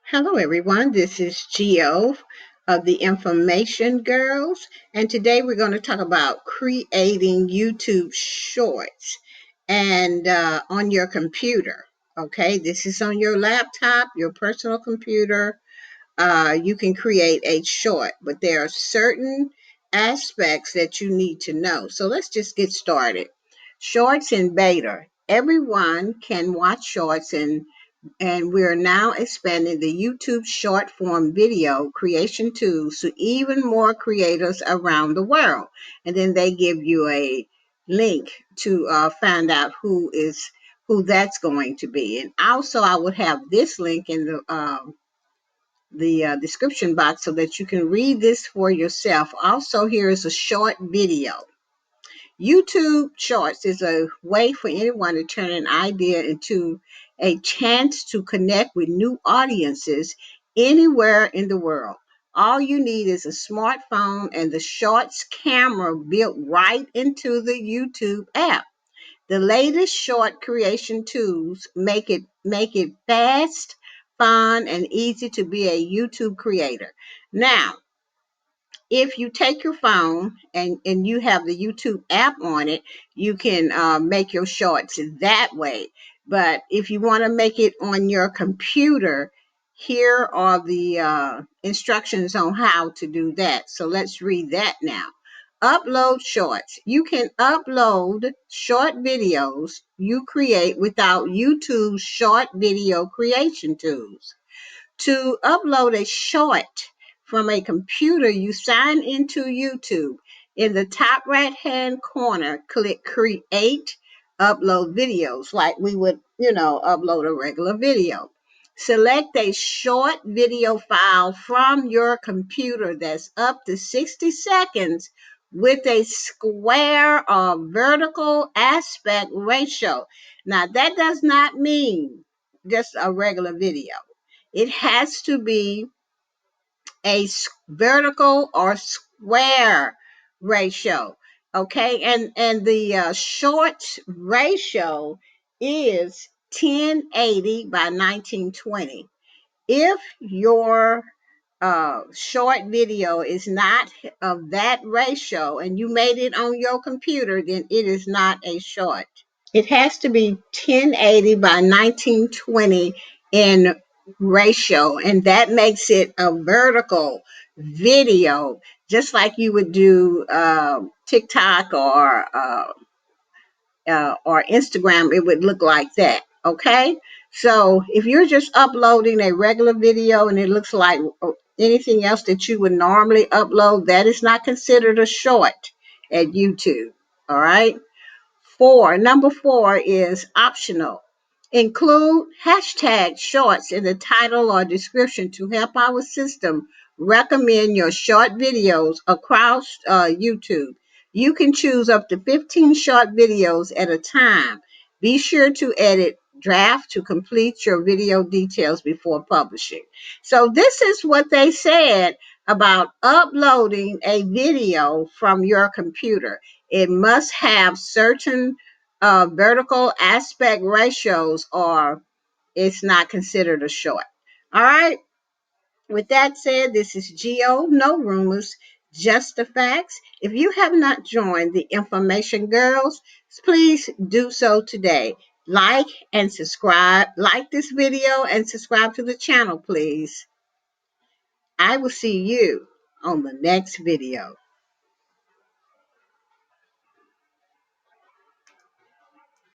Hello, everyone. This is Geo of the Information Girls, and today we're going to talk about creating YouTube shorts and on your computer. Okay, this is on your laptop, your personal computer. You can create a short, but there are certain aspects that you need to know. So let's just get started. Shorts in beta. Everyone can watch shorts and we're now expanding the YouTube short form video creation tools to even more creators around the world. And then they give you a link to find out who that's going to be. And also, I would have this link in the description box so that you can read this for yourself. Also, here is a short video. YouTube Shorts is a way for anyone to turn an idea into a chance to connect with new audiences anywhere in the world. All you need is a smartphone and the Shorts camera built right into the YouTube app. The latest short creation tools make it fast, fun, and easy to be a YouTube creator. Now, if you take your phone and you have the YouTube app on it, you can make your shorts that way. But if you want to make it on your computer, here are the instructions on how to do that. So let's read that now. Upload shorts. You can upload short videos you create without YouTube's short video creation tools. To upload a short from a computer, you sign into YouTube. In the top right hand corner, click Create, Upload Videos, like we would, upload a regular video. Select a short video file from your computer that's up to 60 seconds with a square or vertical aspect ratio. Now, that does not mean just a regular video. It has to be a vertical or square ratio. Okay, and the short ratio is 1080 by 1920. If your short video is not of that ratio and you made it on your computer, then it is not a short. It has to be 1080 by 1920 in ratio, and that makes it a vertical video, just like you would do TikTok or Instagram. It would look like that. Okay, so if you're just uploading a regular video and it looks like anything else that you would normally upload, that is not considered a short at YouTube. All right. Number four is optional. Include hashtag shorts in the title or description to help our system recommend your short videos across YouTube. You can choose up to 15 short videos at a time. Be sure to edit draft to complete your video details before publishing. So, this is what they said about uploading a video from your computer. It must have certain vertical aspect ratios or it's not considered a short. All right. With that said, this is Geo. No rumors, just the facts. If you have not joined the Information Girls, please do so today. Like and subscribe. Like this video and subscribe to the channel, please. I will see you on the next video.